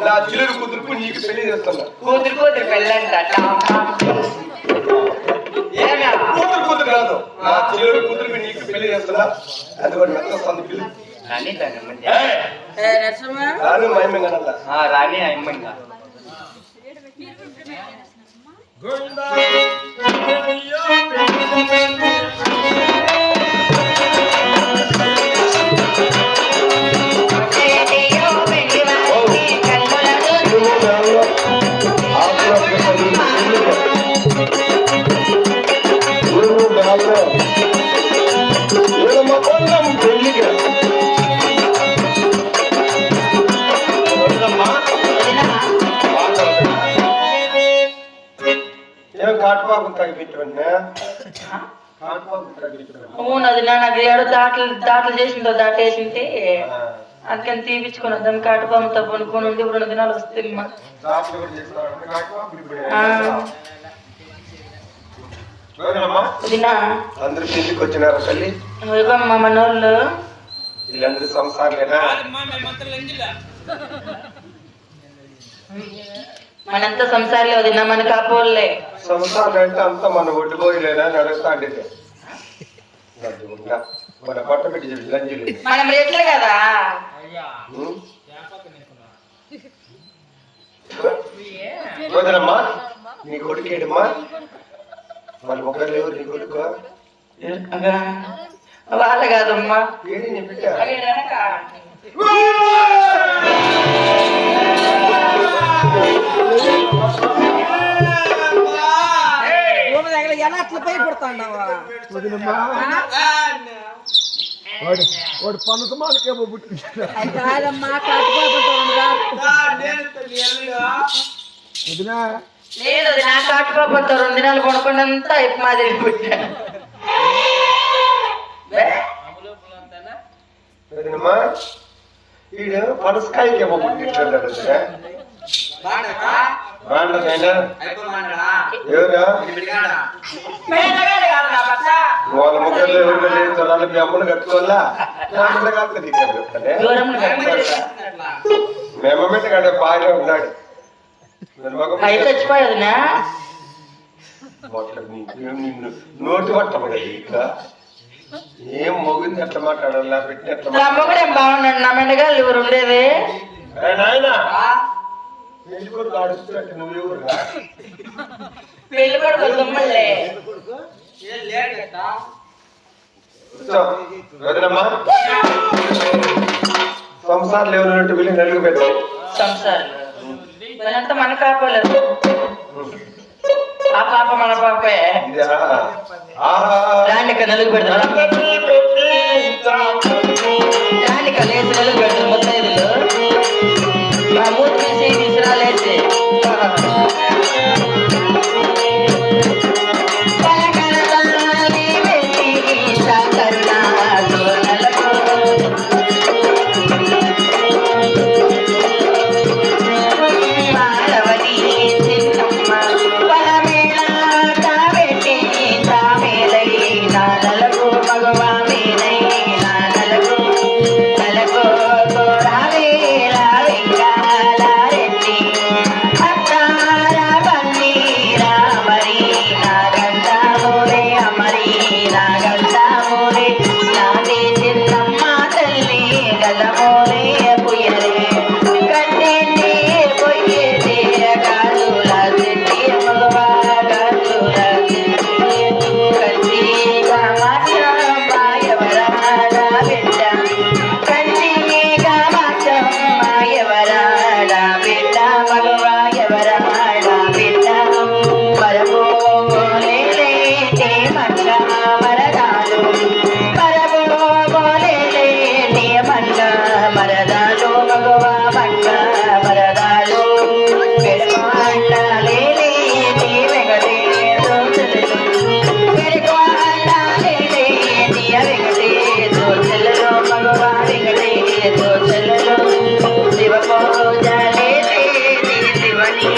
నా చిల్లర కూతురుకు నీకు పెళ్లి చేస్తున్నా. కూతురు పెళ్ళంట. కూతురు కాదు, నా చిల్లర కూతురుకు నీకు పెళ్లి చేస్తున్నా. అది కూడా మెత్తొస్తుంది పిల్లి. రాని మహిమంగా రాని అమ్మంగా అవునది నాకు ఏడో దాటలు చేసిందో దాటేసింటే అందుకని తీపించుకుని వద్దాం కాటుపాముతో కొనుక్కొని ఉండి 2 దినాలు వస్తుంది. అందరు పెళ్లికి వచ్చినారా తల్లి? ఇవ్వమ్మా మనోళ్ళు వీళ్ళందరూ సంసారేనా? మనంతా సంసారాలే వదినా, మన కాపోలే. సంసారం అంటే అంతా మన ఒడ్డుపోయిలేనా నడుస్తా అంటే మన పట్ట పెట్టి లంజీలు మనం రేట్లే కదా. వదనమ్మా, నీ కొడుకేడమ్మా? మన ఒకరు లేవు నీ కొడుకు? వాళ్ళ కాదమ్మా, ఏది నీ బిడ్డ? అట్లా భయపడతాండవా? వాడు పన్నుకు మాలకేమో కాదమ్మా, లేదు నా కాటుకోపోతా 2 దినాలు కొనుక్కుండంతా అయిపో మాదిరి పుట్టా. ఈడు పనసకాయకేమో పుట్టింటాడు. వాళ్ళ ముఖంలో ఎవరు లేదు తొలాలు మీ అమ్మను కట్టుకోవాలా? మేమమ్మంటే కాడే బాగా ఉన్నాడు. చచ్చిపోయేదినా నోటి పట్టబడి ఇట్లా ఏం మొగింది ఎట్లా మాట్లాడాలి? పెట్టిన ఎట్లా మొగుడేం బాగున్నాడు. నా మెండగాళ్ళు ఎవరు ఉండేది? నాయన పెళ్లి కొడుకు ఆడుస్తున్నట్టు నువ్వెవరు? పెళ్లి కొడుకు దుమ్మలే. వదనమ్మా, సంసారాలు ఎవరినట్టు వెళ్ళి నలుగు పెట్టాలి. సంసారాలు మనంతా మన కాపలేదు. ఆ పాప మన పాపే. రాండి నలుగు పెడతాం.